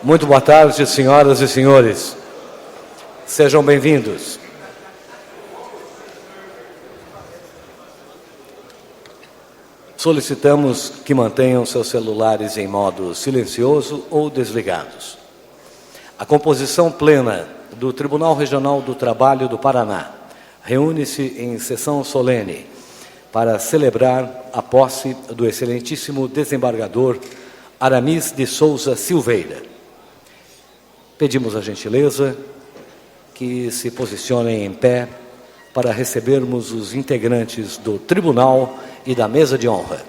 Muito boa tarde, senhoras e senhores. Sejam bem-vindos. Solicitamos que mantenham seus celulares em modo silencioso ou desligados. A composição plena do Tribunal Regional do Trabalho do Paraná reúne-se em sessão solene para celebrar a posse do excelentíssimo desembargador Aramis de Souza Silveira. Pedimos a gentileza que se posicionem em pé para recebermos os integrantes do Tribunal e da Mesa de Honra.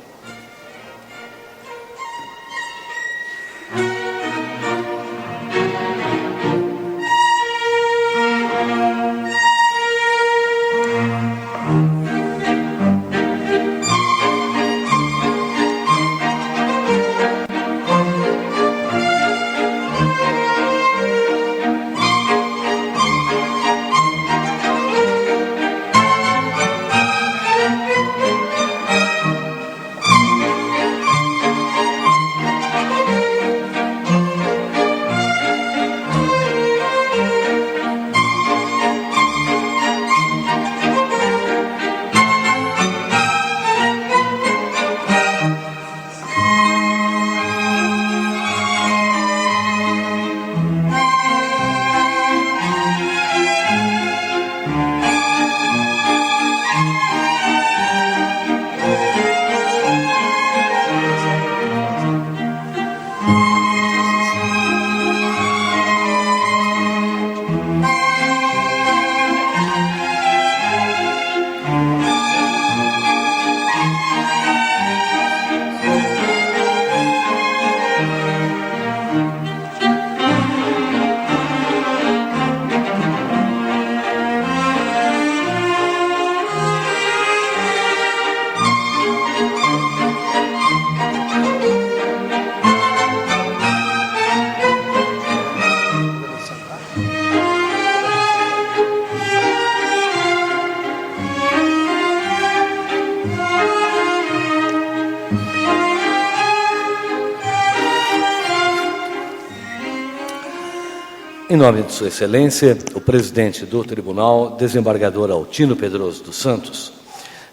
Em nome de Sua Excelência, o presidente do Tribunal, desembargador Altino Pedroso dos Santos,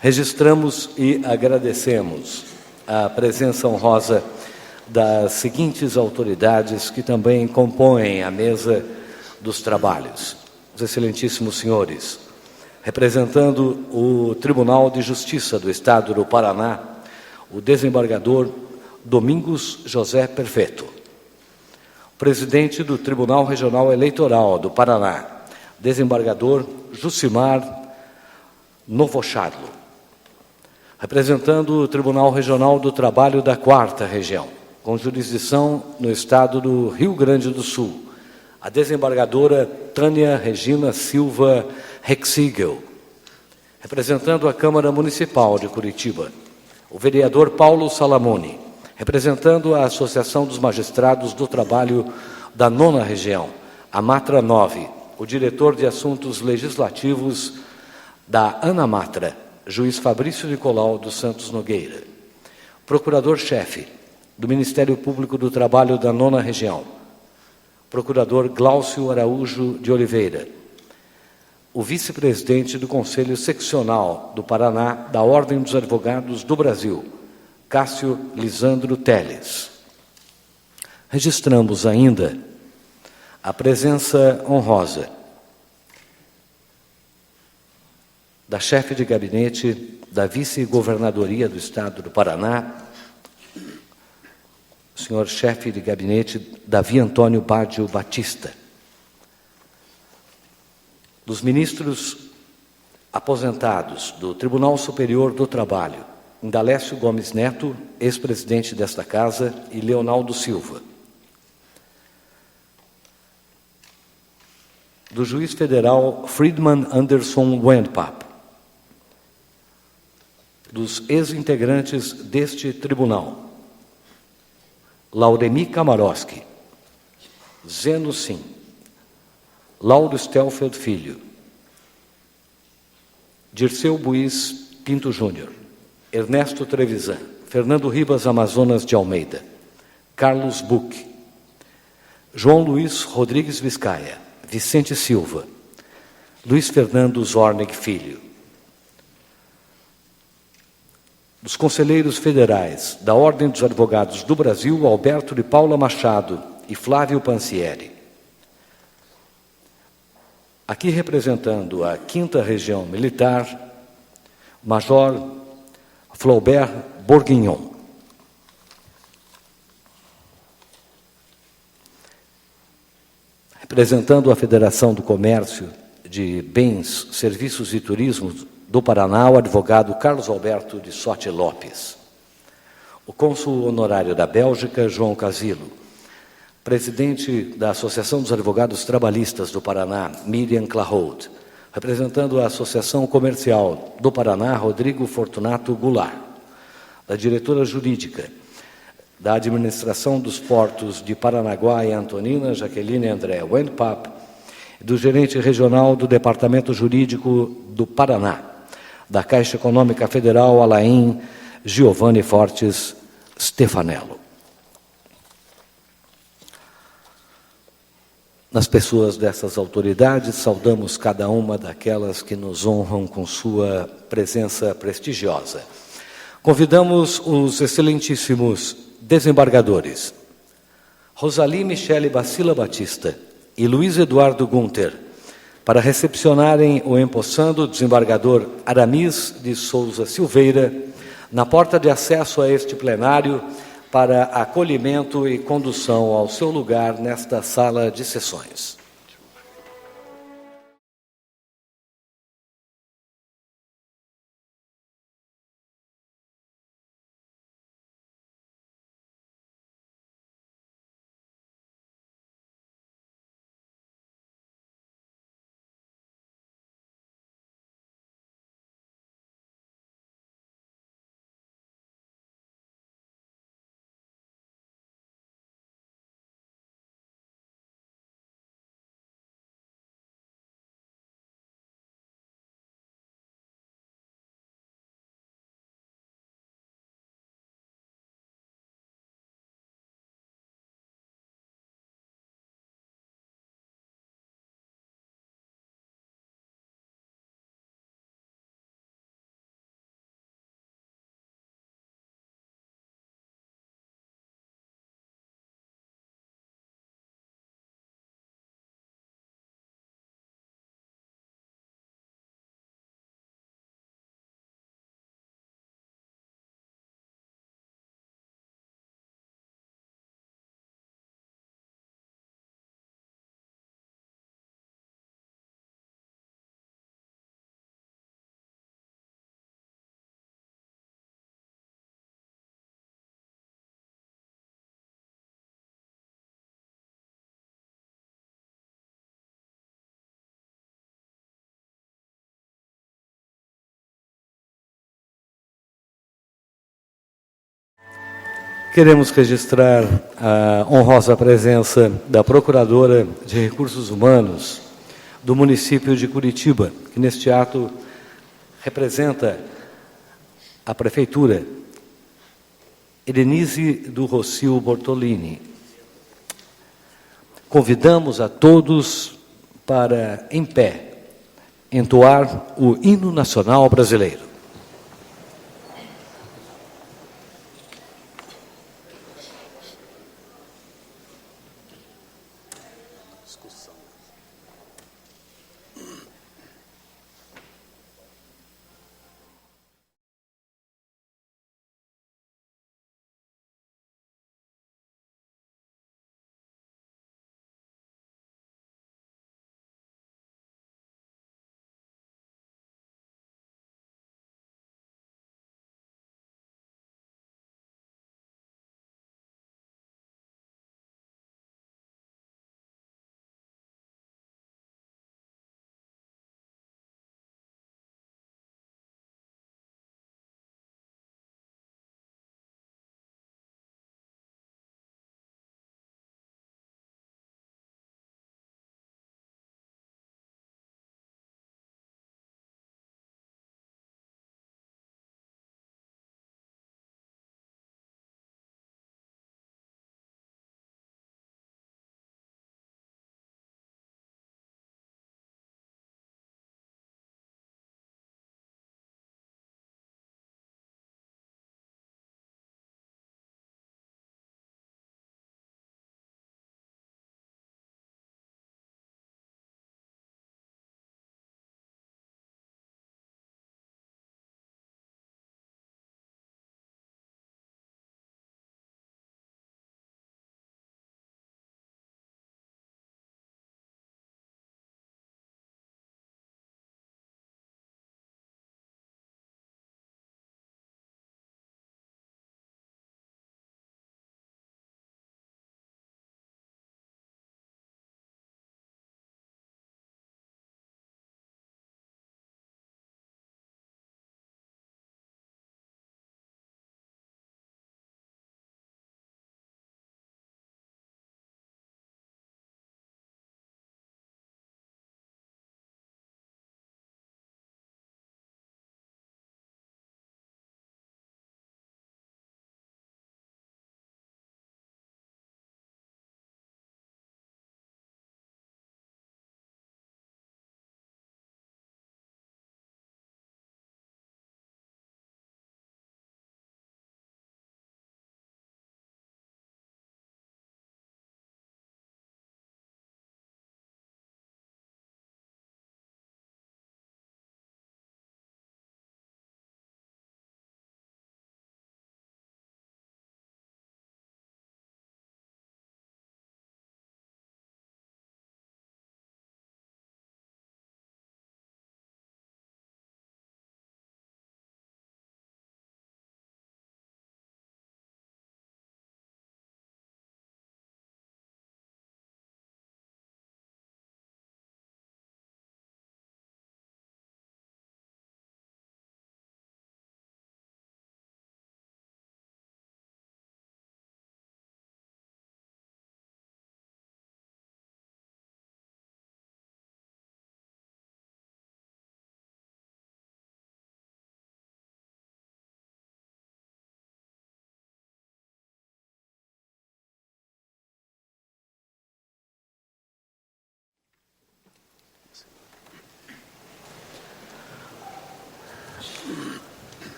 registramos e agradecemos a presença honrosa das seguintes autoridades que também compõem a mesa dos trabalhos. Os excelentíssimos senhores, representando o Tribunal de Justiça do Estado do Paraná, o desembargador Domingos José Perfeto. Presidente do Tribunal Regional Eleitoral do Paraná, desembargador Jucimar Novocharlo. Representando o Tribunal Regional do Trabalho da 4ª Região, com jurisdição no estado do Rio Grande do Sul, a desembargadora Tânia Regina Silva Rexigel. Representando a Câmara Municipal de Curitiba, o vereador Paulo Salamone. Representando a Associação dos Magistrados do Trabalho da 9ª Região, a Matra 9, o diretor de Assuntos Legislativos da ANAMATRA, juiz Fabrício Nicolau dos Santos Nogueira. Procurador-chefe do Ministério Público do Trabalho da 9ª Região, procurador Glaucio Araújo de Oliveira. O vice-presidente do Conselho Seccional do Paraná da Ordem dos Advogados do Brasil, Cássio Lisandro Teles. Registramos ainda a presença honrosa da chefe de gabinete da vice-governadoria do Estado do Paraná, o senhor chefe de gabinete Davi Antônio Baggio Batista, dos ministros aposentados do Tribunal Superior do Trabalho, Indalécio Gomes Neto, ex-presidente desta Casa, e Leonardo Silva. Do juiz federal Friedman Anderson Wendpap. Dos ex-integrantes deste tribunal, Lauremi Kamarowski, Zeno Sim, Lauro Stelfeld Filho, Dirceu Buiz Pinto Júnior, Ernesto Trevisan, Fernando Ribas Amazonas de Almeida, Carlos Buch, João Luiz Rodrigues Vizcaia, Vicente Silva, Luiz Fernando Zornig Filho. Dos conselheiros federais da Ordem dos Advogados do Brasil, Alberto de Paula Machado e Flávio Pansieri. Aqui representando a 5ª Região Militar, Major Flaubert Bourguignon. Representando a Federação do Comércio de Bens, Serviços e Turismo do Paraná, o advogado Carlos Alberto de Sotti Lopes. O cônsul honorário da Bélgica, João Casilo. Presidente da Associação dos Advogados Trabalhistas do Paraná, Miriam Claraut. Representando a Associação Comercial do Paraná, Rodrigo Fortunato Goulart. Da diretora jurídica da Administração dos Portos de Paranaguá e Antonina, Jaqueline André Wendpap, do gerente regional do Departamento Jurídico do Paraná, da Caixa Econômica Federal, Alain Giovanni Fortes Stefanello. Nas pessoas dessas autoridades, saudamos cada uma daquelas que nos honram com sua presença prestigiosa. Convidamos os excelentíssimos desembargadores Rosalie Michele Bacila Batista e Luiz Eduardo Gunter para recepcionarem o empossando desembargador Aramis de Souza Silveira na porta de acesso a este plenário para acolhimento e condução ao seu lugar nesta sala de sessões. Queremos registrar a honrosa presença da Procuradora de Recursos Humanos do município de Curitiba, que neste ato representa a Prefeitura, Edenise do Rocio Bortolini. Convidamos a todos para, em pé, entoar o hino nacional brasileiro.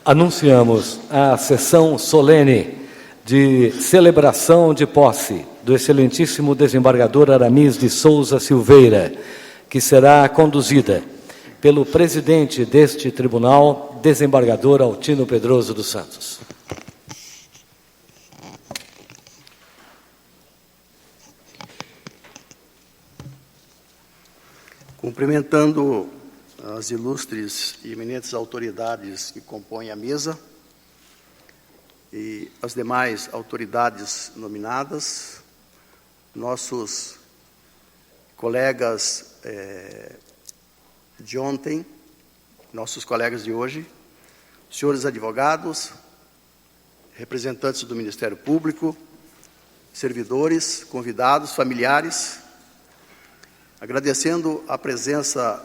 Anunciamos a sessão solene de celebração de posse do excelentíssimo desembargador Aramis de Souza Silveira, que será conduzida pelo presidente deste tribunal, desembargador Altino Pedroso dos Santos. Cumprimentando as ilustres e eminentes autoridades que compõem a mesa e as demais autoridades nominadas, nossos colegas de ontem, nossos colegas de hoje, senhores advogados, representantes do Ministério Público, servidores, convidados, familiares, agradecendo a presença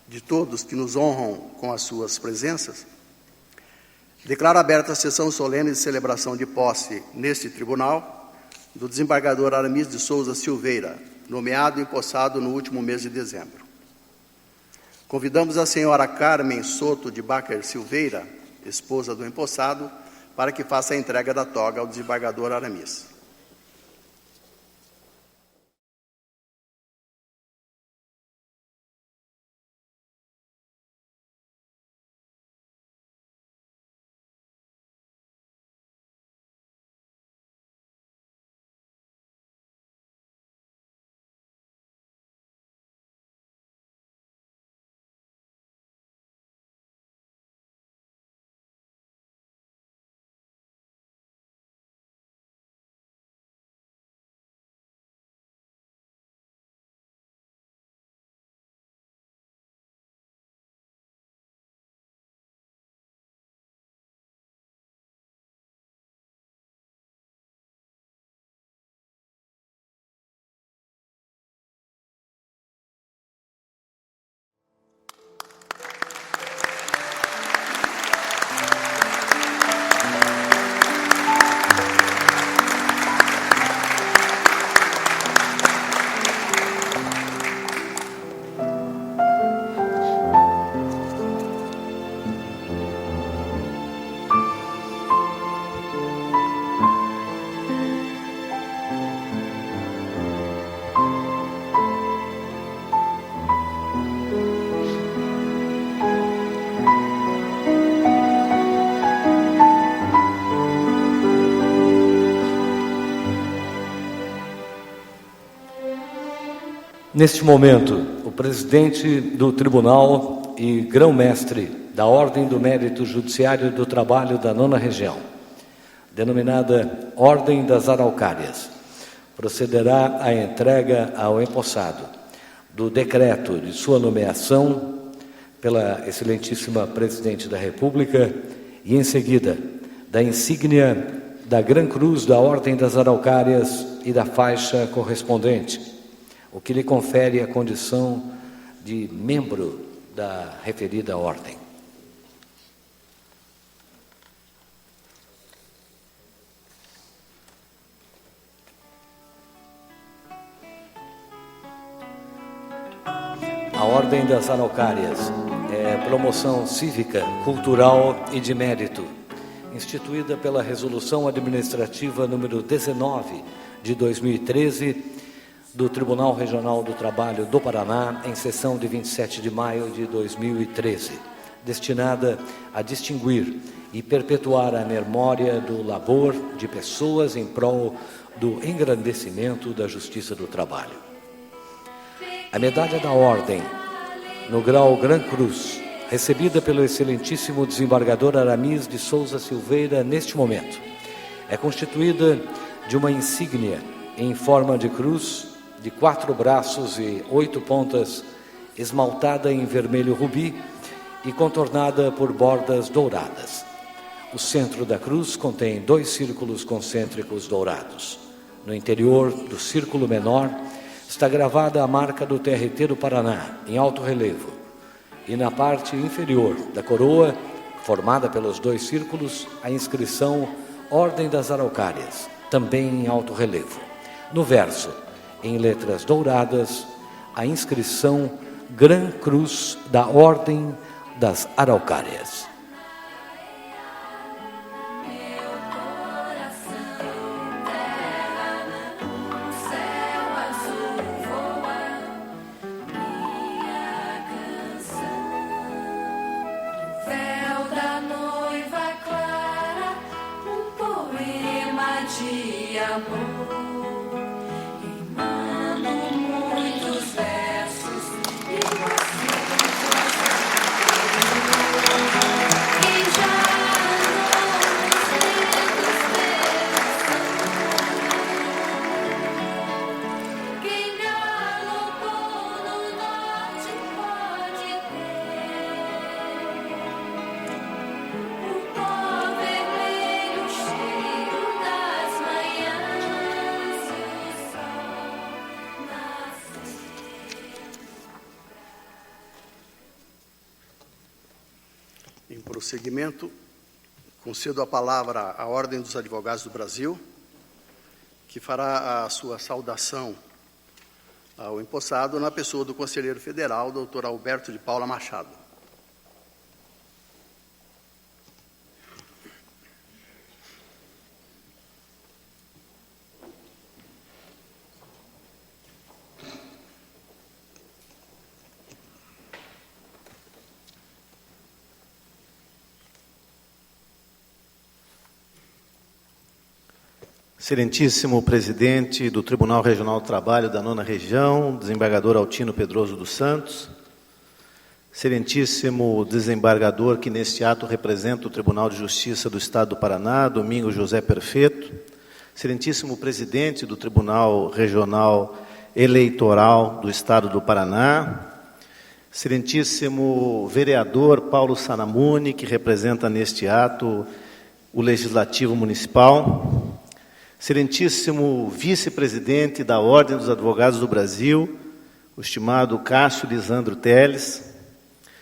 de todos que nos honram com as suas presenças, declaro aberta a sessão solene de celebração de posse neste tribunal do desembargador Aramis de Souza Silveira, nomeado e empossado no último mês de dezembro. Convidamos a senhora Carmen Soto de Baker Silveira, esposa do empossado, para que faça a entrega da toga ao desembargador Aramis. Neste momento, o presidente do Tribunal e grão-mestre da Ordem do Mérito Judiciário do Trabalho da 9ª Região, denominada Ordem das Araucárias, procederá à entrega ao empossado do decreto de sua nomeação pela excelentíssima Presidente da República e, em seguida, da insígnia da Gran Cruz da Ordem das Araucárias e da faixa correspondente, o que lhe confere a condição de membro da referida ordem. A Ordem das Araucárias é promoção cívica, cultural e de mérito, instituída pela Resolução Administrativa número 19 de 2013, do Tribunal Regional do Trabalho do Paraná, em sessão de 27 de maio de 2013, destinada a distinguir e perpetuar a memória do labor de pessoas em prol do engrandecimento da justiça do trabalho. A medalha da Ordem, no grau Gran Cruz, recebida pelo excelentíssimo desembargador Aramis de Souza Silveira neste momento, é constituída de uma insígnia em forma de cruz, de 4 braços e 8 pontas, esmaltada em vermelho rubi e contornada por bordas douradas. O centro da cruz contém 2 círculos concêntricos dourados. No interior do círculo menor está gravada a marca do TRT do Paraná, em alto relevo. E na parte inferior da coroa, formada pelos 2 círculos, a inscrição Ordem das Araucárias, também em alto relevo. No verso, em letras douradas, a inscrição Gran Cruz da Ordem das Araucárias. De amor, rimando muitos versos e você quem já andou nos ventos quem galopou no norte pode ter o pó vermelho cheiro das manhãs e o sol nascer. Em prosseguimento, concedo a palavra à Ordem dos Advogados do Brasil, que fará a sua saudação ao empossado na pessoa do Conselheiro Federal, Dr. Alberto de Paula Machado. Excelentíssimo presidente do Tribunal Regional do Trabalho da 9ª Região, desembargador Altino Pedroso dos Santos, excelentíssimo desembargador que neste ato representa o Tribunal de Justiça do Estado do Paraná, Domingos José Perfeito, excelentíssimo presidente do Tribunal Regional Eleitoral do Estado do Paraná, excelentíssimo vereador Paulo Sanamuni, que representa neste ato o Legislativo Municipal, excelentíssimo vice-presidente da Ordem dos Advogados do Brasil, o estimado Cássio Lisandro Teles,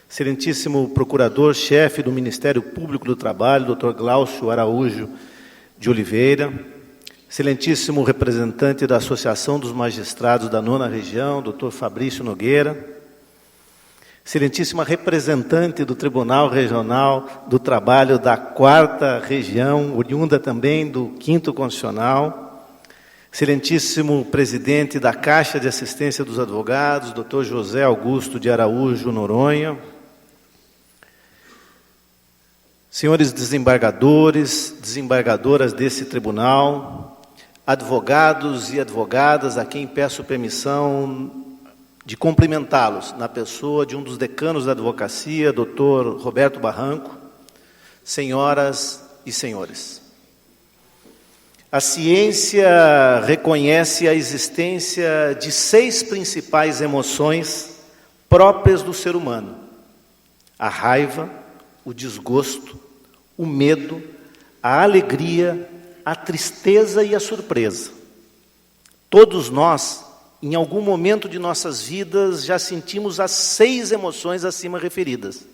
excelentíssimo procurador-chefe do Ministério Público do Trabalho, Dr. Glaucio Araújo de Oliveira, excelentíssimo representante da Associação dos Magistrados da 9ª Região, Dr. Fabrício Nogueira, excelentíssima representante do Tribunal Regional do Trabalho da 4ª Região, oriunda também do 5º Constitucional, excelentíssimo presidente da Caixa de Assistência dos Advogados, Dr. José Augusto de Araújo Noronha, senhores desembargadores, desembargadoras desse tribunal, advogados e advogadas, a quem peço permissão de cumprimentá-los na pessoa de um dos decanos da advocacia, Dr. Roberto Barranco, senhoras e senhores. A ciência reconhece a existência de 6 principais emoções próprias do ser humano: a raiva, o desgosto, o medo, a alegria, a tristeza e a surpresa. Todos nós, em algum momento de nossas vidas, já sentimos as 6 emoções acima referidas.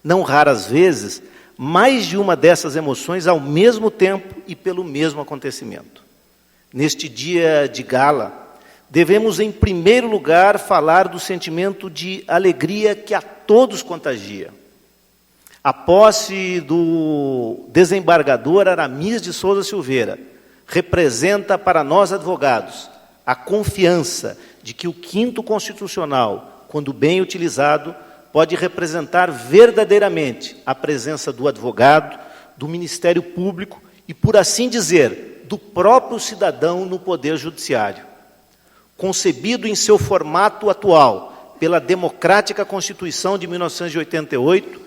Não raras vezes, mais de uma dessas emoções ao mesmo tempo e pelo mesmo acontecimento. Neste dia de gala, devemos, em primeiro lugar, falar do sentimento de alegria que a todos contagia. A posse do desembargador Aramis de Souza Silveira representa para nós advogados a confiança de que o 5º Constitucional, quando bem utilizado, pode representar verdadeiramente a presença do advogado, do Ministério Público e, por assim dizer, do próprio cidadão no Poder Judiciário. Concebido em seu formato atual pela democrática Constituição de 1988,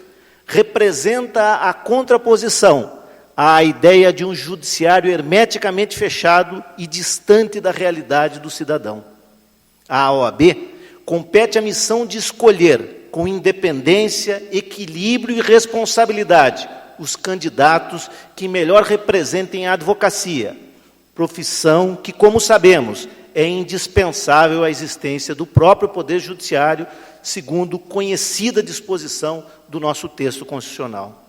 representa a contraposição à ideia de um judiciário hermeticamente fechado e distante da realidade do cidadão. À OAB compete a missão de escolher, com independência, equilíbrio e responsabilidade, os candidatos que melhor representem a advocacia, profissão que, como sabemos, é indispensável à existência do próprio Poder Judiciário, segundo conhecida disposição do nosso texto constitucional.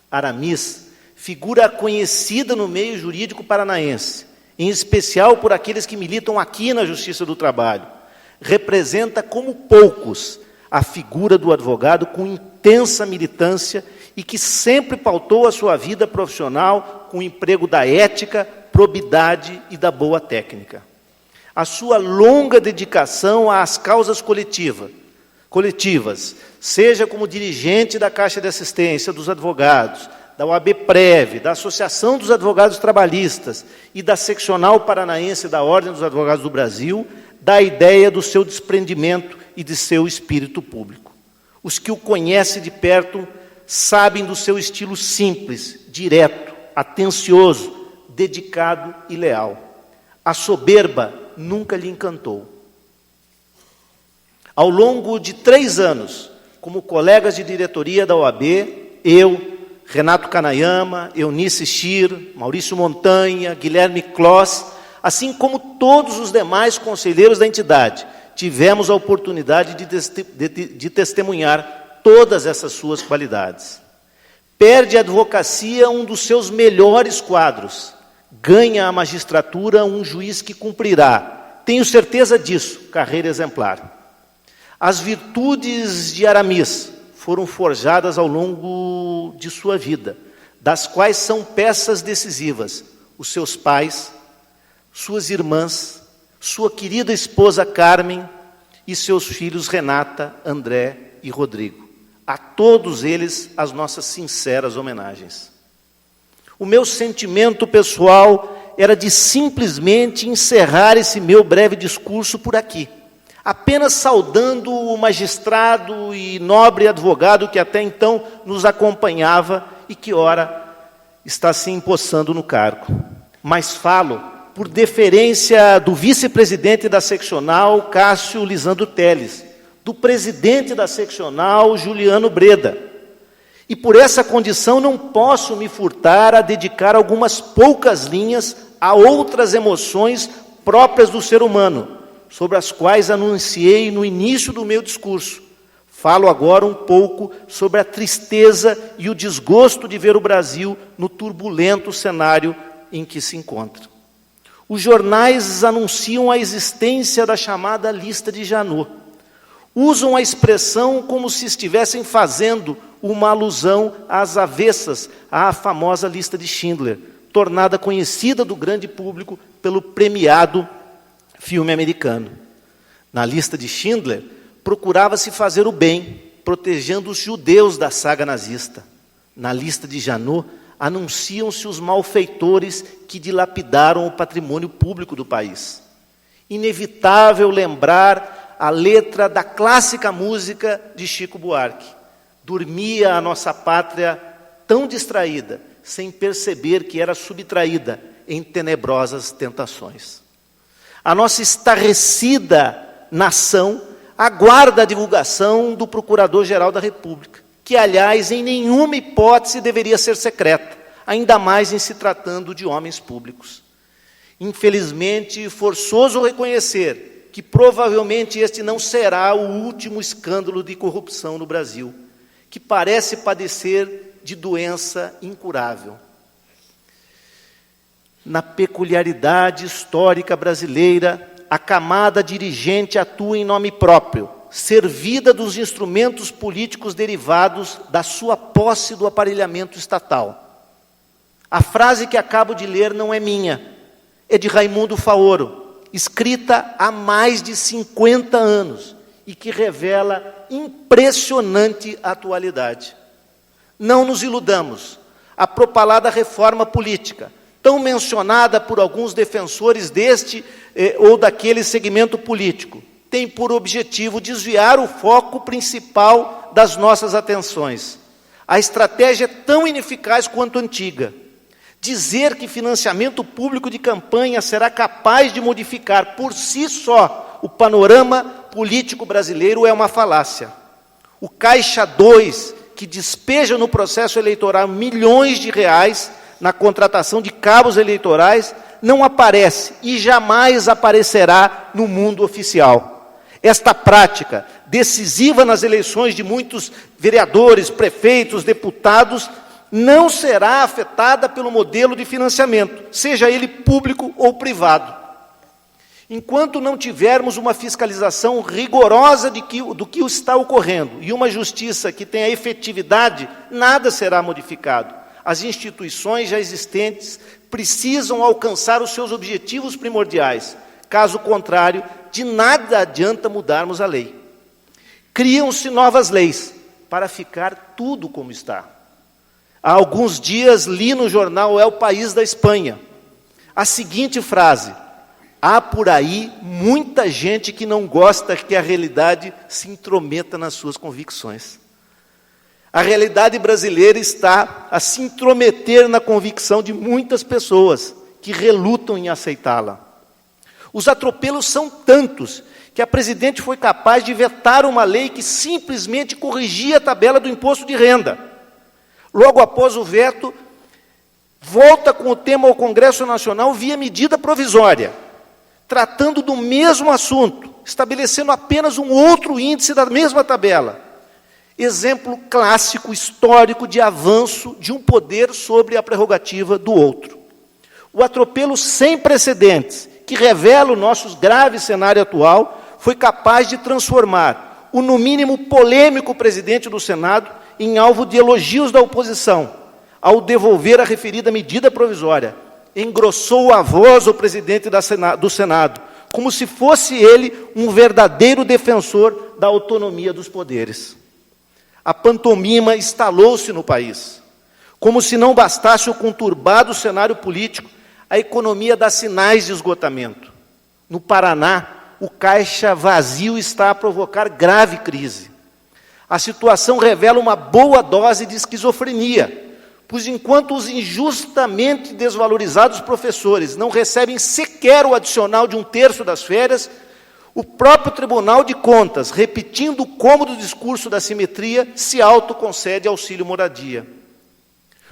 Aramis, figura conhecida no meio jurídico paranaense, em especial por aqueles que militam aqui na Justiça do Trabalho, representa como poucos a figura do advogado com intensa militância e que sempre pautou a sua vida profissional com o emprego da ética, probidade e da boa técnica. A sua longa dedicação às causas coletivas, seja como dirigente da Caixa de Assistência dos Advogados, da OAB-Prev, da Associação dos Advogados Trabalhistas e da Seccional Paranaense da Ordem dos Advogados do Brasil, dá a ideia do seu desprendimento e de seu espírito público. Os que o conhecem de perto sabem do seu estilo simples, direto, atencioso, dedicado e leal. A soberba nunca lhe encantou. Ao longo de 3 anos, como colegas de diretoria da OAB, eu, Renato Kanayama, Eunice Schir, Maurício Montanha, Guilherme Kloss, assim como todos os demais conselheiros da entidade, tivemos a oportunidade de testemunhar todas essas suas qualidades. Perde a advocacia um dos seus melhores quadros, ganha a magistratura um juiz que cumprirá, tenho certeza disso, carreira exemplar. As virtudes de Aramis foram forjadas ao longo de sua vida, das quais são peças decisivas os seus pais, suas irmãs, sua querida esposa Carmen e seus filhos Renata, André e Rodrigo. A todos eles as nossas sinceras homenagens. O meu sentimento pessoal era de simplesmente encerrar esse meu breve discurso por aqui, apenas saudando o magistrado e nobre advogado que até então nos acompanhava e que ora está se empossando no cargo. Mas falo por deferência do vice-presidente da seccional, Cássio Lisandro Teles, do presidente da seccional, Juliano Breda. E por essa condição não posso me furtar a dedicar algumas poucas linhas a outras emoções próprias do ser humano, sobre as quais anunciei no início do meu discurso. Falo agora um pouco sobre a tristeza e o desgosto de ver o Brasil no turbulento cenário em que se encontra. Os jornais anunciam a existência da chamada lista de Janot. Usam a expressão como se estivessem fazendo uma alusão às avessas à famosa lista de Schindler, tornada conhecida do grande público pelo premiado filme americano. Na lista de Schindler, procurava-se fazer o bem, protegendo os judeus da saga nazista. Na lista de Janot, anunciam-se os malfeitores que dilapidaram o patrimônio público do país. Inevitável lembrar a letra da clássica música de Chico Buarque. Dormia a nossa pátria tão distraída, sem perceber que era subtraída em tenebrosas tentações. A nossa estarrecida nação aguarda a divulgação do Procurador-Geral da República, que, aliás, em nenhuma hipótese deveria ser secreta, ainda mais em se tratando de homens públicos. Infelizmente, forçoso reconhecer que provavelmente este não será o último escândalo de corrupção no Brasil, que parece padecer de doença incurável. Na peculiaridade histórica brasileira, a camada dirigente atua em nome próprio, servida dos instrumentos políticos derivados da sua posse do aparelhamento estatal. A frase que acabo de ler não é minha, é de Raimundo Faoro, escrita há mais de 50 anos e que revela impressionante atualidade. Não nos iludamos, a propalada reforma política, tão mencionada por alguns defensores deste ou daquele segmento político, tem por objetivo desviar o foco principal das nossas atenções. A estratégia é tão ineficaz quanto antiga. Dizer que financiamento público de campanha será capaz de modificar por si só o panorama político brasileiro é uma falácia. O Caixa 2, que despeja no processo eleitoral milhões de reais na contratação de cabos eleitorais, não aparece e jamais aparecerá no mundo oficial. Esta prática, decisiva nas eleições de muitos vereadores, prefeitos, deputados, não será afetada pelo modelo de financiamento, seja ele público ou privado. Enquanto não tivermos uma fiscalização rigorosa do que está ocorrendo e uma justiça que tenha efetividade, nada será modificado. As instituições já existentes precisam alcançar os seus objetivos primordiais. Caso contrário, de nada adianta mudarmos a lei. Criam-se novas leis para ficar tudo como está. Há alguns dias li no jornal El País da Espanha a seguinte frase: há por aí muita gente que não gosta que a realidade se intrometa nas suas convicções. A realidade brasileira está a se intrometer na convicção de muitas pessoas que relutam em aceitá-la. Os atropelos são tantos que a presidente foi capaz de vetar uma lei que simplesmente corrigia a tabela do imposto de renda. Logo após o veto, volta com o tema ao Congresso Nacional via medida provisória, tratando do mesmo assunto, estabelecendo apenas um outro índice da mesma tabela. Exemplo clássico, histórico, de avanço de um poder sobre a prerrogativa do outro. O atropelo sem precedentes, que revela o nosso grave cenário atual, foi capaz de transformar o, no mínimo, polêmico presidente do Senado em alvo de elogios da oposição, ao devolver a referida medida provisória. Engrossou a voz o presidente do Senado, como se fosse ele um verdadeiro defensor da autonomia dos poderes. A pantomima instalou-se no país. Como se não bastasse o conturbado cenário político, a economia dá sinais de esgotamento. No Paraná, o caixa vazio está a provocar grave crise. A situação revela uma boa dose de esquizofrenia, pois enquanto os injustamente desvalorizados professores não recebem sequer o adicional de 1/3 das férias, o próprio Tribunal de Contas, repetindo o cômodo discurso da simetria, se autoconcede auxílio moradia.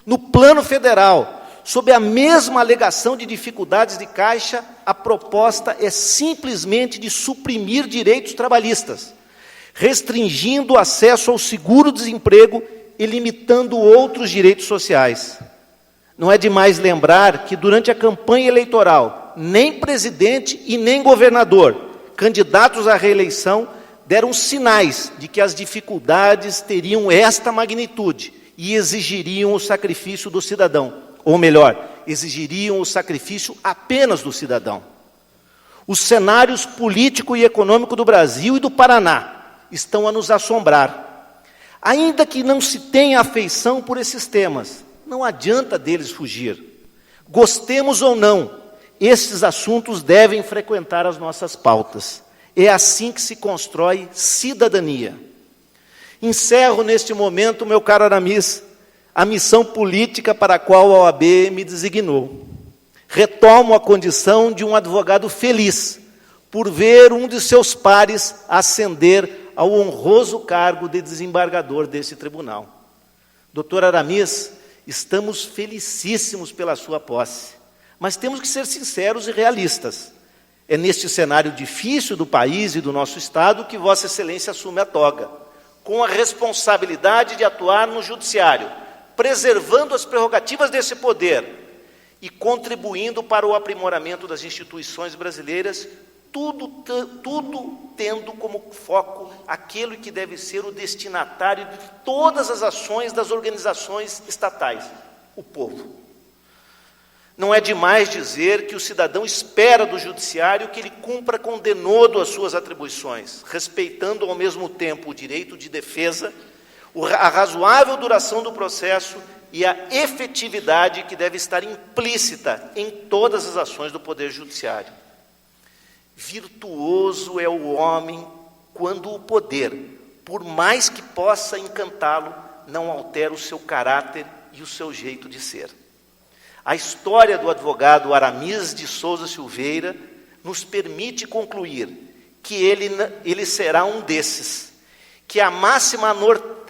No plano federal, sob a mesma alegação de dificuldades de caixa, a proposta é simplesmente de suprimir direitos trabalhistas, restringindo o acesso ao seguro-desemprego e limitando outros direitos sociais. Não é demais lembrar que, durante a campanha eleitoral, nem presidente e nem governador, candidatos à reeleição, deram sinais de que as dificuldades teriam esta magnitude e exigiriam o sacrifício do cidadão. Ou melhor, exigiriam o sacrifício apenas do cidadão. Os cenários político e econômico do Brasil e do Paraná estão a nos assombrar. Ainda que não se tenha afeição por esses temas, não adianta deles fugir. Gostemos ou não, estes assuntos devem frequentar as nossas pautas. É assim que se constrói cidadania. Encerro neste momento, meu caro Aramis, a missão política para a qual a OAB me designou. Retomo a condição de um advogado feliz por ver um de seus pares ascender ao honroso cargo de desembargador desse tribunal. Doutor Aramis, estamos felicíssimos pela sua posse, mas temos que ser sinceros e realistas. É neste cenário difícil do país e do nosso Estado que Vossa Excelência assume a toga, com a responsabilidade de atuar no judiciário, preservando as prerrogativas desse poder e contribuindo para o aprimoramento das instituições brasileiras, tudo tendo como foco aquele que deve ser o destinatário de todas as ações das organizações estatais, o povo. Não é demais dizer que o cidadão espera do judiciário que ele cumpra com denodo as suas atribuições, respeitando ao mesmo tempo o direito de defesa, a razoável duração do processo e a efetividade que deve estar implícita em todas as ações do Poder Judiciário. Virtuoso é o homem quando o poder, por mais que possa encantá-lo, não altera o seu caráter e o seu jeito de ser. A história do advogado Aramis de Souza Silveira nos permite concluir que ele será um desses, que a máxima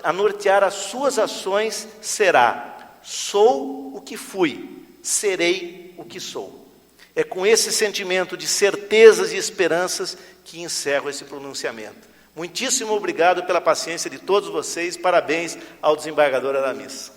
a nortear as suas ações será: sou o que fui, serei o que sou. É com esse sentimento de certezas e esperanças que encerro esse pronunciamento. Muitíssimo obrigado pela paciência de todos vocês. Parabéns ao desembargador Aramis.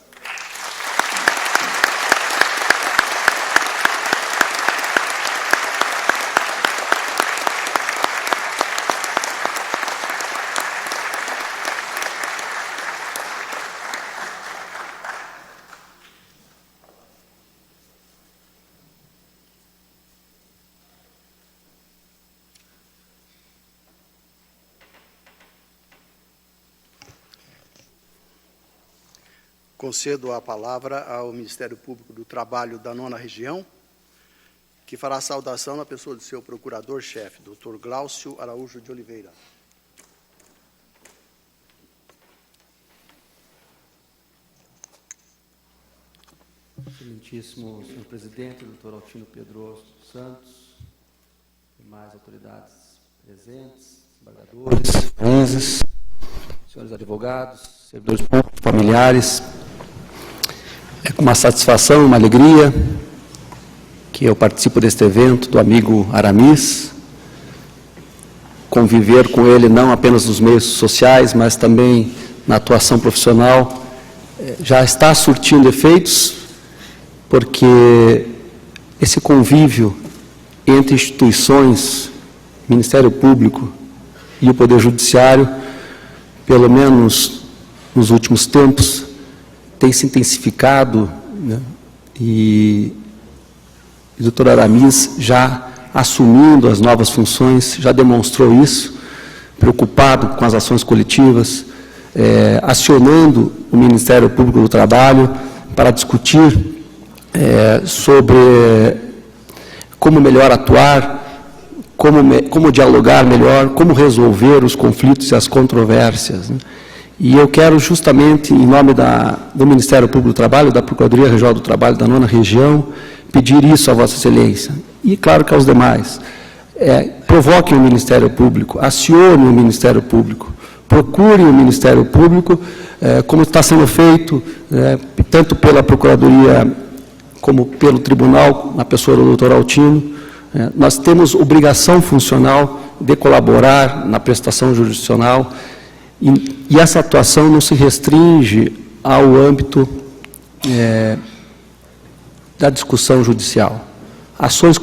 Concedo a palavra ao Ministério Público do Trabalho da 9ª Região, que fará a saudação na pessoa do seu procurador-chefe, Dr. Glaucio Araújo de Oliveira. Excelentíssimo senhor presidente, doutor Altino Pedroso dos Santos, demais autoridades presentes, desembargadores, juízes, senhores advogados, servidores públicos, familiares, é com uma satisfação, uma alegria que eu participo deste evento do amigo Aramis, conviver com ele não apenas nos meios sociais, mas também na atuação profissional, já está surtindo efeitos, porque esse convívio entre instituições, Ministério Público e o Poder Judiciário, pelo menos nos últimos tempos, tem se intensificado, né? E o doutor Aramis, já assumindo as novas funções, já demonstrou isso, preocupado com as ações coletivas, acionando o Ministério Público do Trabalho para discutir sobre como melhor atuar, como dialogar melhor, como resolver os conflitos e as controvérsias, né? E eu quero justamente, em nome do Ministério Público do Trabalho, da Procuradoria Regional do Trabalho da 9ª Região, pedir isso a Vossa Excelência, e claro que aos demais, provoquem o Ministério Público, acionem o Ministério Público, procurem o Ministério Público, como está sendo feito, tanto pela Procuradoria como pelo Tribunal, na pessoa do doutor Altino. Nós temos obrigação funcional de colaborar na prestação jurisdicional, e essa atuação não se restringe ao âmbito da discussão judicial. Ações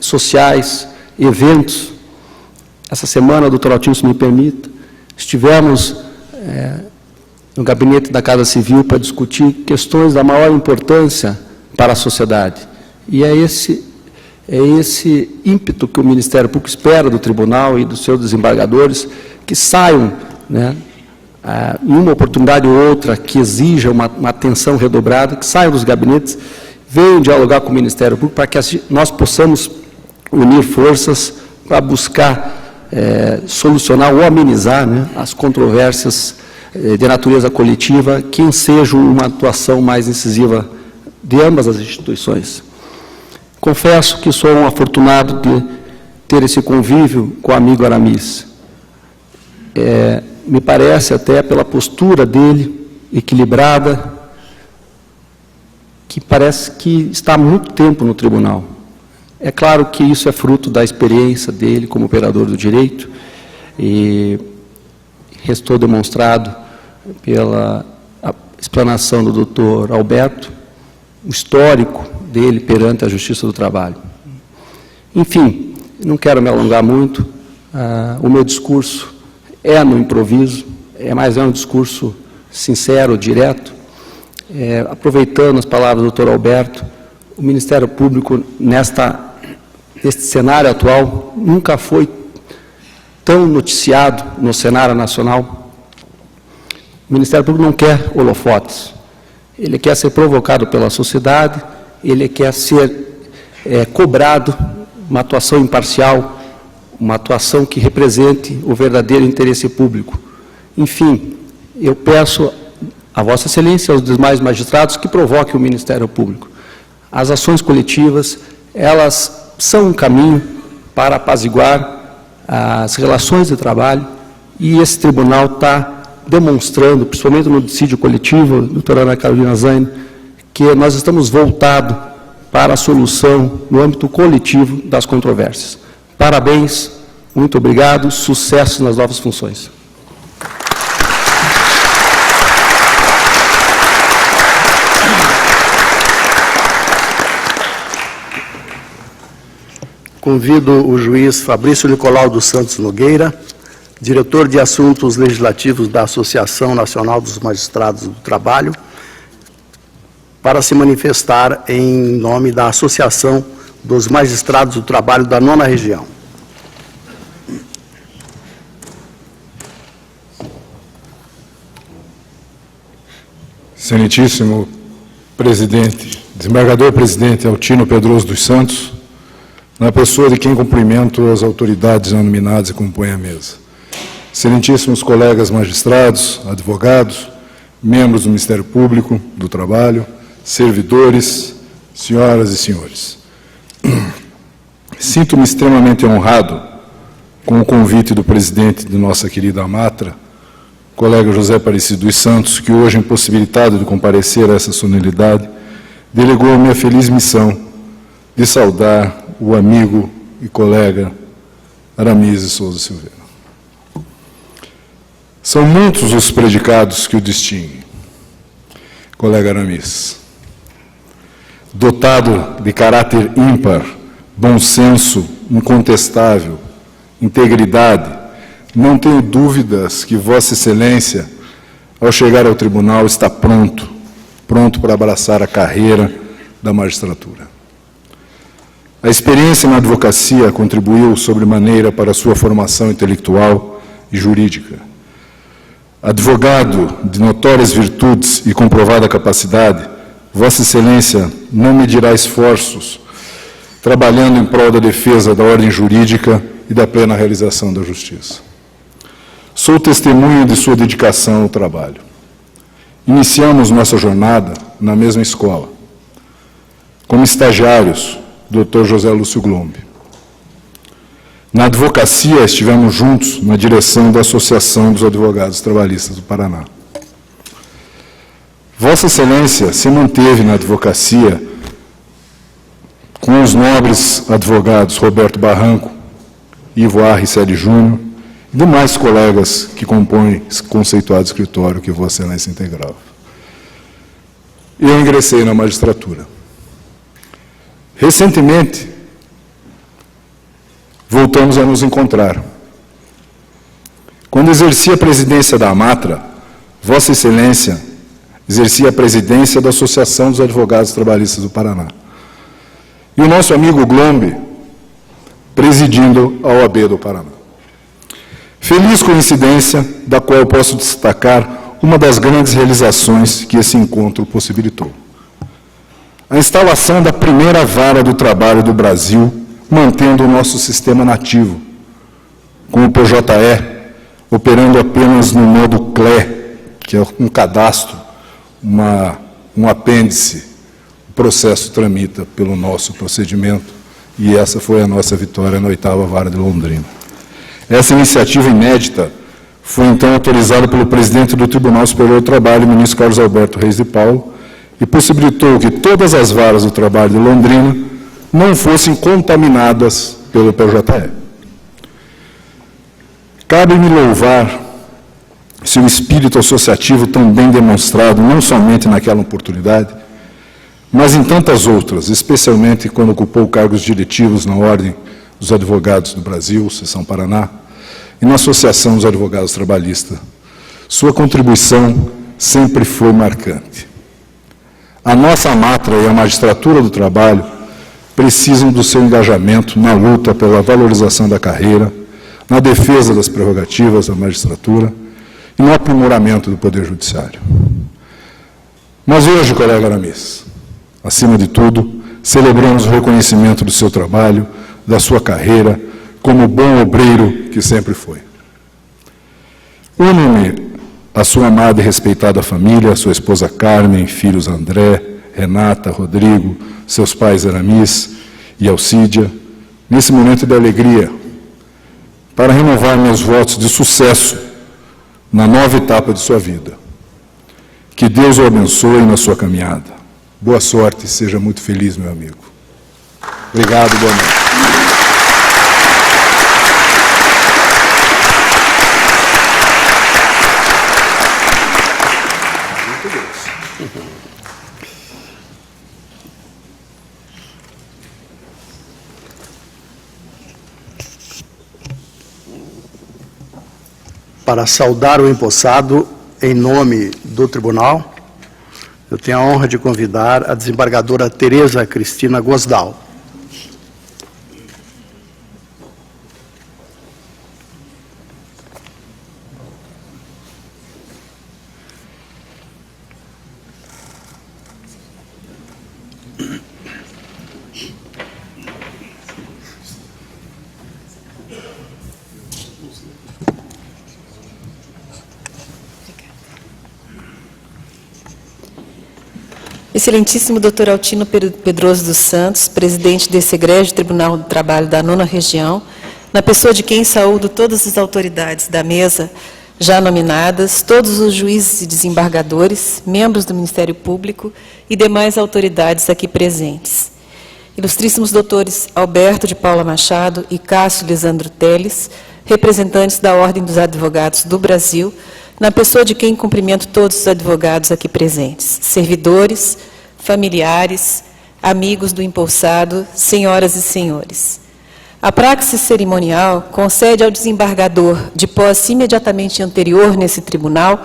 sociais, eventos. Essa semana, doutor Altino, se me permita, estivemos no gabinete da Casa Civil para discutir questões da maior importância para a sociedade. E é esse ímpeto que o Ministério Público espera do Tribunal e dos seus desembargadores, que saiam, né, em uma oportunidade ou outra que exija uma atenção redobrada, que saiam dos gabinetes, venham dialogar com o Ministério Público para que nós possamos unir forças para buscar solucionar ou amenizar, né, as controvérsias de natureza coletiva, que ensejam uma atuação mais incisiva de ambas as instituições. Confesso que sou um afortunado de ter esse convívio com o amigo Aramis. Me parece, até pela postura dele, equilibrada, que parece que está há muito tempo no tribunal. É claro que isso é fruto da experiência dele como operador do direito, e restou demonstrado pela explanação do doutor Alberto, o histórico dele perante a Justiça do Trabalho. Enfim, não quero me alongar muito, o meu discurso é no improviso, mas é um discurso sincero, direto. Aproveitando as palavras do doutor Alberto, o Ministério Público, neste cenário atual, nunca foi tão noticiado no cenário nacional. O Ministério Público não quer holofotes, ele quer ser provocado pela sociedade, ele quer ser cobrado uma atuação imparcial, uma atuação que represente o verdadeiro interesse público. Enfim, eu peço a Vossa Excelência e aos demais magistrados que provoquem o Ministério Público. As ações coletivas, elas são um caminho para apaziguar as relações de trabalho, e esse tribunal está demonstrando, principalmente no dissídio coletivo, doutora Ana Carolina Zaine, que nós estamos voltados para a solução no âmbito coletivo das controvérsias. Parabéns, muito obrigado, sucesso nas novas funções. Convido o juiz Fabrício Nicolau dos Santos Nogueira, diretor de Assuntos Legislativos da Associação Nacional dos Magistrados do Trabalho, para se manifestar em nome da Associação dos Magistrados do Trabalho da 9ª Região. Excelentíssimo presidente, desembargador-presidente Altino Pedroso dos Santos, na pessoa de quem cumprimento as autoridades nominadas e compõem a mesa. Excelentíssimos colegas magistrados, advogados, membros do Ministério Público, do Trabalho, servidores, senhoras e senhores. Sinto-me extremamente honrado com o convite do presidente de nossa querida Amatra, colega José Aparecido dos Santos, que hoje, impossibilitado de comparecer a essa solenidade, delegou-me a feliz missão de saudar o amigo e colega Aramis Souza Silveira. São muitos os predicados que o distinguem, colega Aramis. Dotado de caráter ímpar, bom senso incontestável, integridade, não tenho dúvidas que Vossa Excelência, ao chegar ao tribunal, está pronto para abraçar a carreira da magistratura. A experiência na advocacia contribuiu sobremaneira para a sua formação intelectual e jurídica. Advogado de notórias virtudes e comprovada capacidade, Vossa Excelência não medirá esforços trabalhando em prol da defesa da ordem jurídica e da plena realização da justiça. Sou testemunha de sua dedicação ao trabalho. Iniciamos nossa jornada na mesma escola, como estagiários, Dr. José Lúcio Glombe. Na advocacia, estivemos juntos na direção da Associação dos Advogados Trabalhistas do Paraná. Vossa Excelência se manteve na advocacia com os nobres advogados Roberto Barranco, Ivo Arricelli Júnior e demais colegas que compõem esse conceituado escritório que Vossa Excelência integrava. Eu ingressei na magistratura. Recentemente, voltamos a nos encontrar. Quando exercia a presidência da Amatra, Vossa Excelência exercia a presidência da Associação dos Advogados Trabalhistas do Paraná. E o nosso amigo Glombe, presidindo a OAB do Paraná. Feliz coincidência, da qual posso destacar uma das grandes realizações que esse encontro possibilitou. A instalação da primeira vara do trabalho do Brasil, mantendo o nosso sistema nativo, com o PJE operando apenas no modo CLE, que é um cadastro, um apêndice. O processo tramita pelo nosso procedimento, e essa foi a nossa vitória na 8ª Vara de Londrina. Essa iniciativa inédita foi, então, autorizada pelo presidente do Tribunal Superior do Trabalho, o ministro Carlos Alberto Reis de Paulo, e possibilitou que todas as varas do trabalho de Londrina não fossem contaminadas pelo PJE. Cabe-me louvar seu espírito associativo tão bem demonstrado, não somente naquela oportunidade, mas em tantas outras, especialmente quando ocupou cargos diretivos na Ordem dos Advogados do Brasil, Seção Paraná, e na Associação dos Advogados Trabalhistas. Sua contribuição sempre foi marcante. A nossa Amatra e a magistratura do trabalho precisam do seu engajamento na luta pela valorização da carreira, na defesa das prerrogativas da magistratura e no aprimoramento do Poder Judiciário. Mas hoje, colega Aramis, acima de tudo, celebramos o reconhecimento do seu trabalho, da sua carreira, como bom obreiro que sempre foi. Uno-me a sua amada e respeitada família, a sua esposa Carmen, filhos André, Renata, Rodrigo, seus pais Aramis e Alcídia, nesse momento de alegria, para renovar meus votos de sucesso na nova etapa de sua vida. Que Deus o abençoe na sua caminhada. Boa sorte e seja muito feliz, meu amigo. Obrigado, boa noite. Para saudar o empossado, em nome do tribunal, eu tenho a honra de convidar a desembargadora Tereza Cristina Gosdal. Excelentíssimo Dr. Altino Pedroso dos Santos, presidente desse egrégio Tribunal do Trabalho da 9ª Região, na pessoa de quem saúdo todas as autoridades da mesa já nominadas, todos os juízes e desembargadores, membros do Ministério Público e demais autoridades aqui presentes. Ilustríssimos doutores Alberto de Paula Machado e Cássio Lisandro Teles, representantes da Ordem dos Advogados do Brasil, na pessoa de quem cumprimento todos os advogados aqui presentes, servidores, familiares, amigos do empossado, senhoras e senhores. A praxe cerimonial concede ao desembargador, de posse imediatamente anterior nesse tribunal,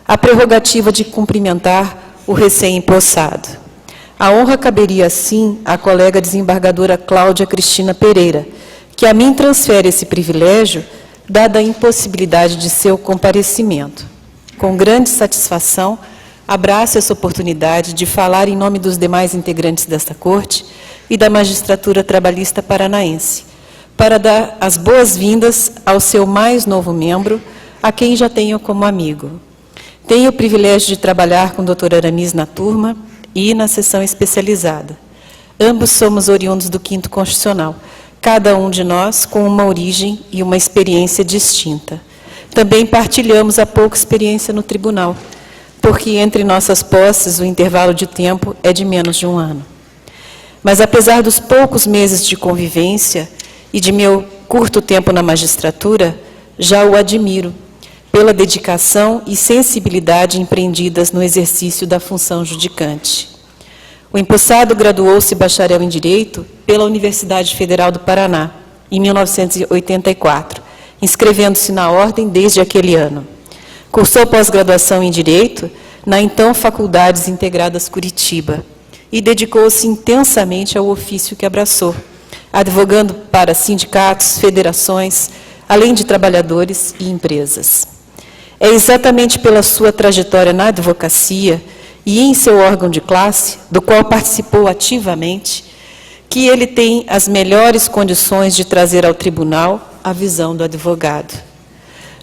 a prerrogativa de cumprimentar o recém-empossado. A honra caberia, assim, à colega desembargadora Cláudia Cristina Pereira, que a mim transfere esse privilégio, dada a impossibilidade de seu comparecimento. Com grande satisfação, abraço essa oportunidade de falar em nome dos demais integrantes desta Corte e da magistratura trabalhista paranaense, para dar as boas-vindas ao seu mais novo membro, a quem já tenho como amigo. Tenho o privilégio de trabalhar com o Dr. Aramis na turma e na sessão especializada. Ambos somos oriundos do 5º Constitucional, cada um de nós com uma origem e uma experiência distinta. Também partilhamos a pouca experiência no tribunal, porque entre nossas posses o intervalo de tempo é de menos de 1 ano. Mas, apesar dos poucos meses de convivência e de meu curto tempo na magistratura, já o admiro pela dedicação e sensibilidade empreendidas no exercício da função judicante. O empossado graduou-se bacharel em Direito pela Universidade Federal do Paraná, em 1984, inscrevendo-se na Ordem desde aquele ano. Cursou pós-graduação em Direito na então Faculdades Integradas Curitiba e dedicou-se intensamente ao ofício que abraçou, advogando para sindicatos, federações, além de trabalhadores e empresas. É exatamente pela sua trajetória na advocacia e em seu órgão de classe, do qual participou ativamente, que ele tem as melhores condições de trazer ao tribunal a visão do advogado.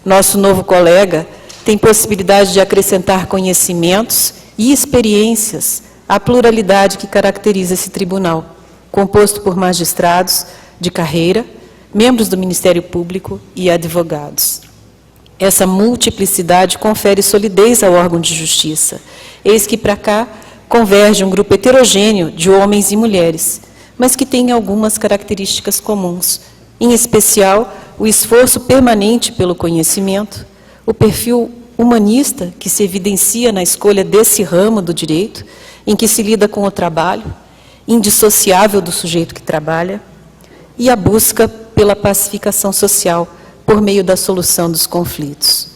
Nosso novo colega tem possibilidade de acrescentar conhecimentos e experiências à pluralidade que caracteriza esse tribunal, composto por magistrados de carreira, membros do Ministério Público e advogados. Essa multiplicidade confere solidez ao órgão de justiça. Eis que para cá converge um grupo heterogêneo de homens e mulheres, mas que tem algumas características comuns, em especial o esforço permanente pelo conhecimento, o perfil humanista que se evidencia na escolha desse ramo do direito, em que se lida com o trabalho, indissociável do sujeito que trabalha, e a busca pela pacificação social, por meio da solução dos conflitos.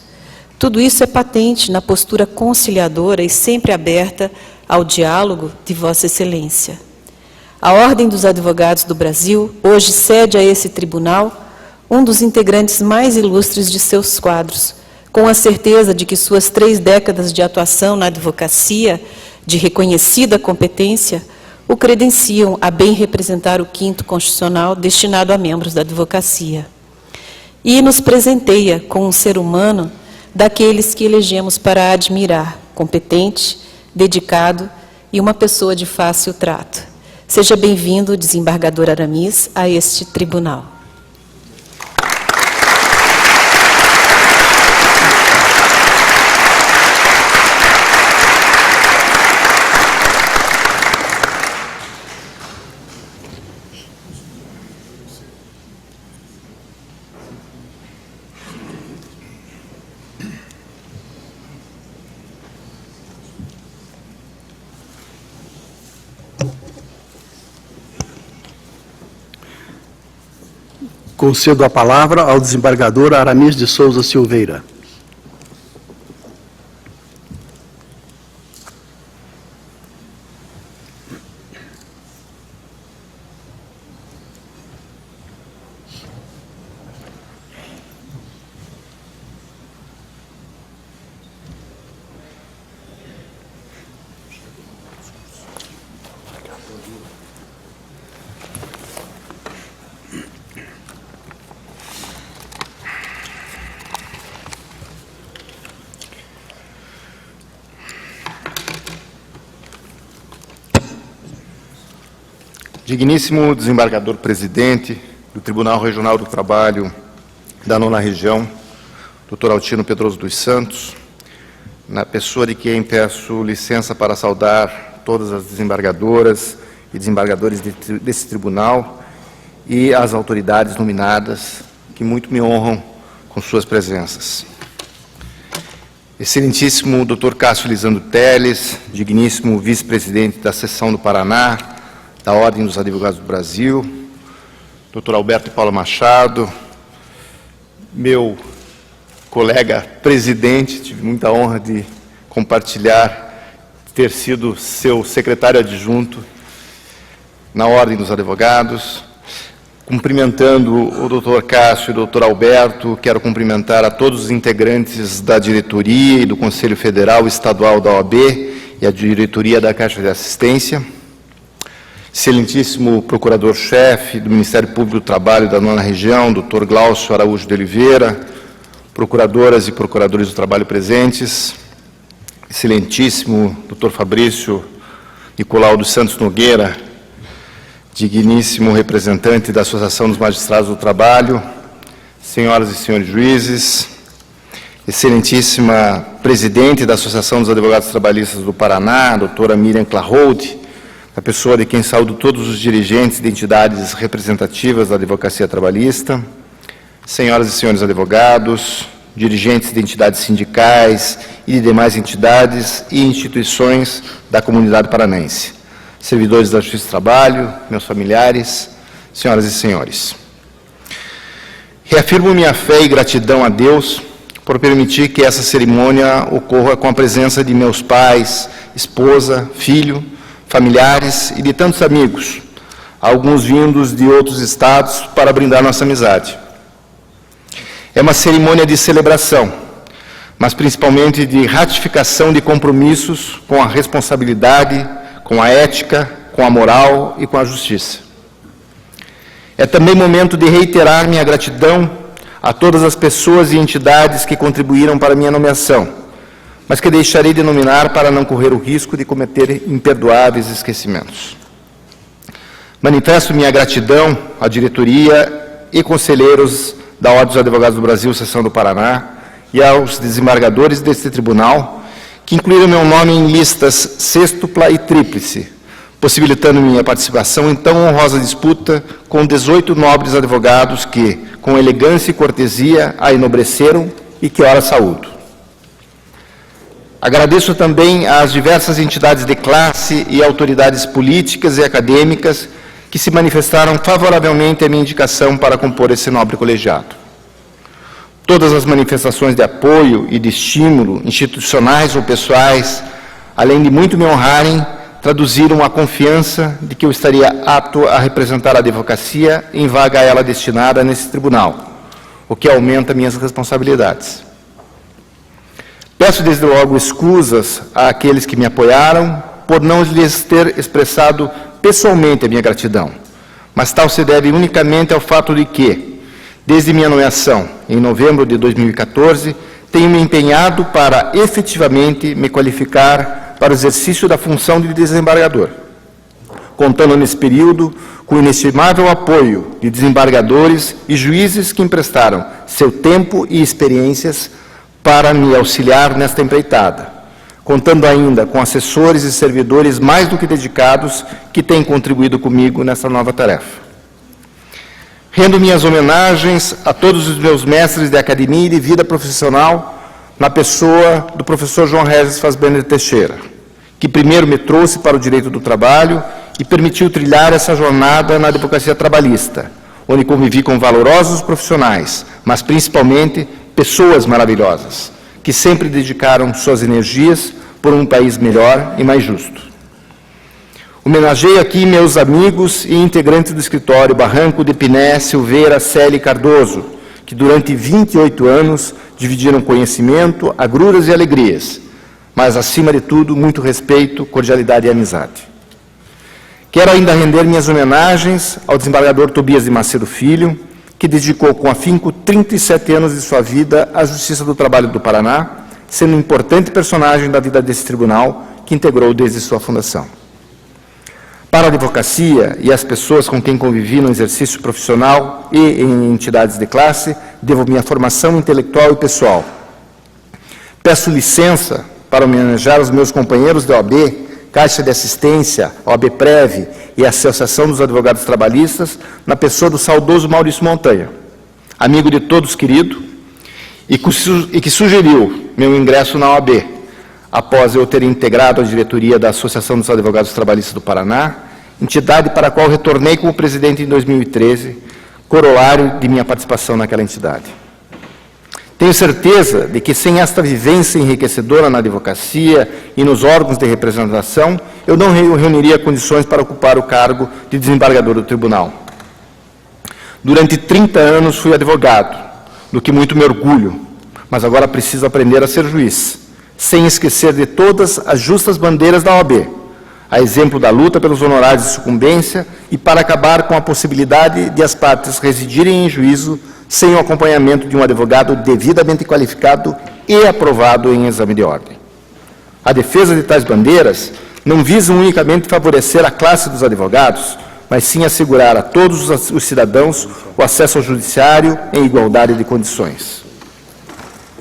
Tudo isso é patente na postura conciliadora e sempre aberta ao diálogo de Vossa Excelência. A Ordem dos Advogados do Brasil hoje cede a esse tribunal um dos integrantes mais ilustres de seus quadros, com a certeza de que suas 3 décadas de atuação na advocacia, de reconhecida competência, o credenciam a bem representar o 5º Constitucional destinado a membros da advocacia. E nos presenteia com um ser humano daqueles que elegemos para admirar, competente, dedicado e uma pessoa de fácil trato. Seja bem-vindo, desembargador Aramis, a este tribunal. Concedo a palavra ao desembargador Aramis de Souza Silveira. Digníssimo desembargador presidente do Tribunal Regional do Trabalho da 9ª Região, Dr. Altino Pedroso dos Santos, na pessoa de quem peço licença para saudar todas as desembargadoras e desembargadores desse tribunal e as autoridades nominadas, que muito me honram com suas presenças. Excelentíssimo Dr. Cássio Lisandro Teles, digníssimo vice-presidente da Seção do Paraná, da Ordem dos Advogados do Brasil, Dr. Alberto Paula Machado, meu colega presidente, tive muita honra de compartilhar, ter sido seu secretário adjunto na Ordem dos Advogados. Cumprimentando o Dr. Cássio e o Dr. Alberto, quero cumprimentar a todos os integrantes da diretoria e do Conselho Federal e Estadual da OAB e a diretoria da Caixa de Assistência. Excelentíssimo Procurador-Chefe do Ministério Público do Trabalho da 9ª Região, Dr. Glaucio Araújo de Oliveira, Procuradoras e Procuradores do Trabalho presentes, excelentíssimo Dr. Fabrício Nicolau dos Santos Nogueira, digníssimo representante da Associação dos Magistrados do Trabalho, senhoras e senhores juízes, excelentíssima presidente da Associação dos Advogados Trabalhistas do Paraná, doutora Miriam Clahold, a pessoa de quem saúdo todos os dirigentes de entidades representativas da advocacia trabalhista, senhoras e senhores advogados, dirigentes de entidades sindicais e de demais entidades e instituições da comunidade paranaense, servidores da Justiça do Trabalho, meus familiares, senhoras e senhores. Reafirmo minha fé e gratidão a Deus por permitir que essa cerimônia ocorra com a presença de meus pais, esposa, filho, familiares e de tantos amigos, alguns vindos de outros estados para brindar nossa amizade. É uma cerimônia de celebração, mas principalmente de ratificação de compromissos com a responsabilidade, com a ética, com a moral e com a justiça. É também momento de reiterar minha gratidão a todas as pessoas e entidades que contribuíram para a minha nomeação, mas que deixarei de nominar para não correr o risco de cometer imperdoáveis esquecimentos. Manifesto minha gratidão à diretoria e conselheiros da Ordem dos Advogados do Brasil, Seção do Paraná, e aos desembargadores deste tribunal, que incluíram meu nome em listas sextupla e tríplice, possibilitando minha participação em tão honrosa disputa com 18 nobres advogados que, com elegância e cortesia, a enobreceram e que ora saúdo. Agradeço também às diversas entidades de classe e autoridades políticas e acadêmicas que se manifestaram favoravelmente à minha indicação para compor esse nobre colegiado. Todas as manifestações de apoio e de estímulo, institucionais ou pessoais, além de muito me honrarem, traduziram a confiança de que eu estaria apto a representar a advocacia em vaga a ela destinada nesse tribunal, o que aumenta minhas responsabilidades. Peço desde logo escusas àqueles que me apoiaram por não lhes ter expressado pessoalmente a minha gratidão, mas tal se deve unicamente ao fato de que, desde minha nomeação, em novembro de 2014, tenho me empenhado para efetivamente me qualificar para o exercício da função de desembargador, contando nesse período com o inestimável apoio de desembargadores e juízes que emprestaram seu tempo e experiências para me auxiliar nesta empreitada, contando ainda com assessores e servidores mais do que dedicados que têm contribuído comigo nessa nova tarefa. Rendo minhas homenagens a todos os meus mestres de academia e de vida profissional, na pessoa do professor João Regis Fassbender Teixeira, que primeiro me trouxe para o direito do trabalho e permitiu trilhar essa jornada na advocacia trabalhista, onde convivi com valorosos profissionais, mas principalmente pessoas maravilhosas, que sempre dedicaram suas energias por um país melhor e mais justo. Homenageio aqui meus amigos e integrantes do escritório Barranco de Piné, Silveira, Celi e Cardoso, que durante 28 anos dividiram conhecimento, agruras e alegrias, mas, acima de tudo, muito respeito, cordialidade e amizade. Quero ainda render minhas homenagens ao desembargador Tobias de Macedo Filho, que dedicou com afinco 37 anos de sua vida à Justiça do Trabalho do Paraná, sendo um importante personagem da vida desse tribunal, que integrou desde sua fundação. Para a advocacia e as pessoas com quem convivi no exercício profissional e em entidades de classe, devo minha formação intelectual e pessoal. Peço licença para homenagear os meus companheiros da OAB, Caixa de Assistência, OAB-Prev e Associação dos Advogados Trabalhistas, na pessoa do saudoso Maurício Montanha, amigo de todos querido, e que sugeriu meu ingresso na OAB, após eu ter integrado a diretoria da Associação dos Advogados Trabalhistas do Paraná, entidade para a qual retornei como presidente em 2013, corolário de minha participação naquela entidade. Tenho certeza de que, sem esta vivência enriquecedora na advocacia e nos órgãos de representação, eu não reuniria condições para ocupar o cargo de desembargador do tribunal. Durante 30 anos fui advogado, do que muito me orgulho, mas agora preciso aprender a ser juiz, sem esquecer de todas as justas bandeiras da OAB, a exemplo da luta pelos honorários de sucumbência e para acabar com a possibilidade de as partes residirem em juízo sem o acompanhamento de um advogado devidamente qualificado e aprovado em exame de ordem. A defesa de tais bandeiras não visa unicamente favorecer a classe dos advogados, mas sim assegurar a todos os cidadãos o acesso ao judiciário em igualdade de condições.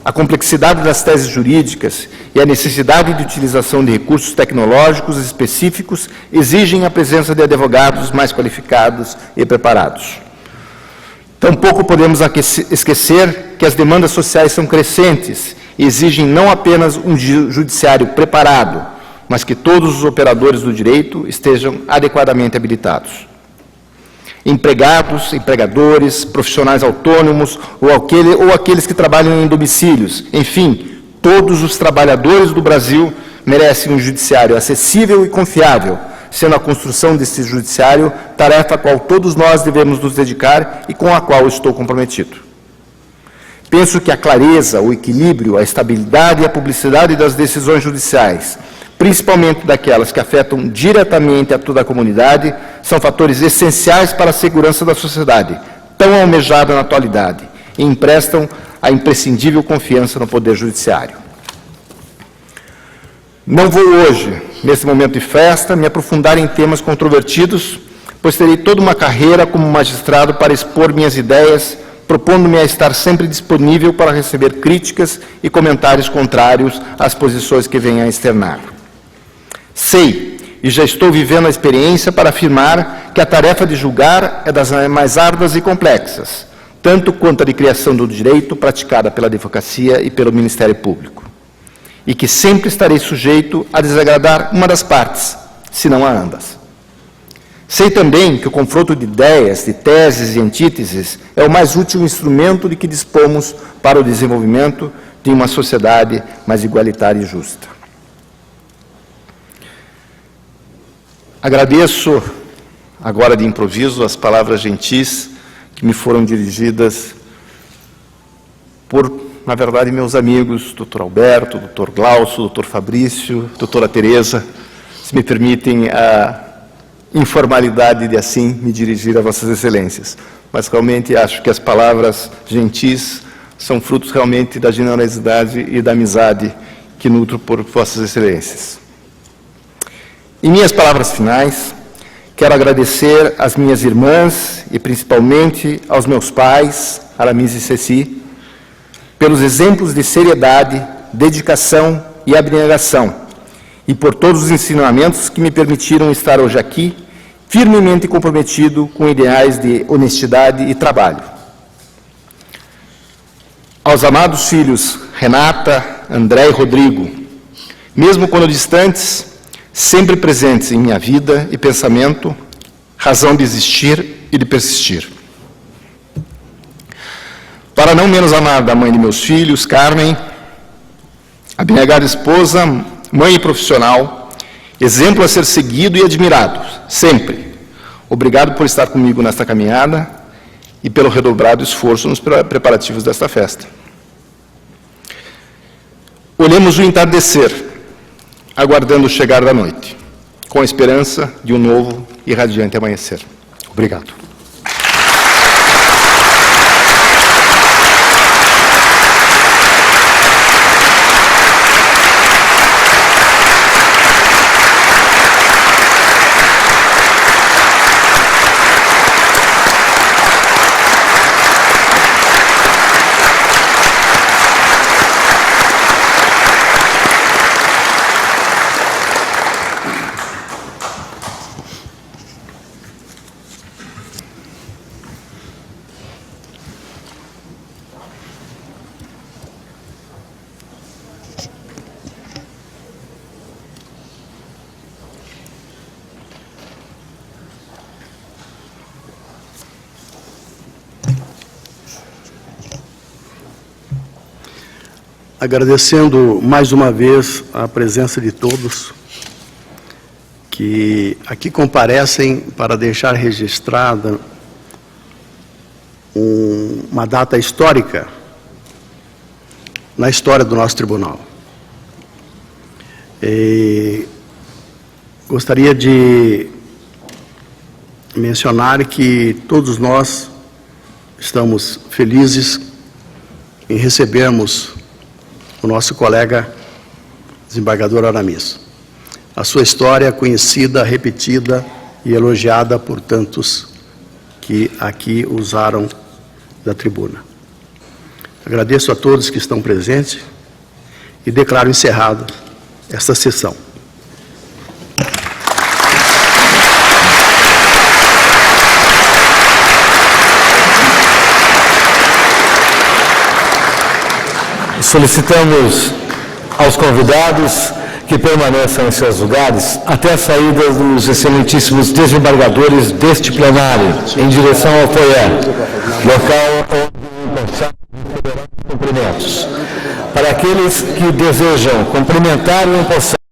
A complexidade das teses jurídicas e a necessidade de utilização de recursos tecnológicos específicos exigem a presença de advogados mais qualificados e preparados. Tampouco podemos esquecer que as demandas sociais são crescentes e exigem não apenas um judiciário preparado, mas que todos os operadores do direito estejam adequadamente habilitados. Empregados, empregadores, profissionais autônomos ou aqueles que trabalham em domicílios, enfim, todos os trabalhadores do Brasil merecem um judiciário acessível e confiável, sendo a construção desse judiciário tarefa a qual todos nós devemos nos dedicar e com a qual estou comprometido. Penso que a clareza, o equilíbrio, a estabilidade e a publicidade das decisões judiciais, principalmente daquelas que afetam diretamente a toda a comunidade, são fatores essenciais para a segurança da sociedade, tão almejada na atualidade, e emprestam a imprescindível confiança no Poder Judiciário. Não vou hoje, nesse momento de festa, me aprofundar em temas controvertidos, pois terei toda uma carreira como magistrado para expor minhas ideias, propondo-me a estar sempre disponível para receber críticas e comentários contrários às posições que venham a externar. Sei, e já estou vivendo a experiência para afirmar que a tarefa de julgar é das mais árduas e complexas, tanto quanto a de criação do direito praticada pela advocacia e pelo Ministério Público, e que sempre estarei sujeito a desagradar uma das partes, se não a ambas. Sei também que o confronto de ideias, de teses e antíteses é o mais útil instrumento de que dispomos para o desenvolvimento de uma sociedade mais igualitária e justa. Agradeço, agora de improviso, as palavras gentis que me foram dirigidas por, na verdade, meus amigos, Dr. Alberto, Dr. Glaucio, Dr. Fabrício, Dra. Tereza, se me permitem a informalidade de assim me dirigir a Vossas Excelências. Mas realmente acho que as palavras gentis são frutos realmente da generosidade e da amizade que nutro por Vossas Excelências. Em minhas palavras finais, quero agradecer às minhas irmãs e principalmente aos meus pais, Aramis e Ceci, pelos exemplos de seriedade, dedicação e abnegação, e por todos os ensinamentos que me permitiram estar hoje aqui, firmemente comprometido com ideais de honestidade e trabalho. Aos amados filhos Renata, André e Rodrigo, mesmo quando distantes, sempre presentes em minha vida e pensamento, razão de existir e de persistir. Para não menos amada mãe de meus filhos, Carmen, abnegada esposa, mãe e profissional, exemplo a ser seguido e admirado, sempre. Obrigado por estar comigo nesta caminhada e pelo redobrado esforço nos preparativos desta festa. Olhemos o entardecer, aguardando o chegar da noite, com a esperança de um novo e radiante amanhecer. Obrigado. agradecendo mais uma vez a presença de todos que aqui comparecem para deixar registrada uma data histórica na história do nosso tribunal. E gostaria de mencionar que todos nós estamos felizes em recebermos o nosso colega desembargador Aramis. A sua história conhecida, repetida e elogiada por tantos que aqui usaram da tribuna. Agradeço a todos que estão presentes e declaro encerrada esta sessão. Solicitamos aos convidados que permaneçam em seus lugares até a saída dos excelentíssimos desembargadores deste plenário, em direção ao foyer, local onde receberão cumprimentos. Para aqueles que desejam cumprimentar o empossado,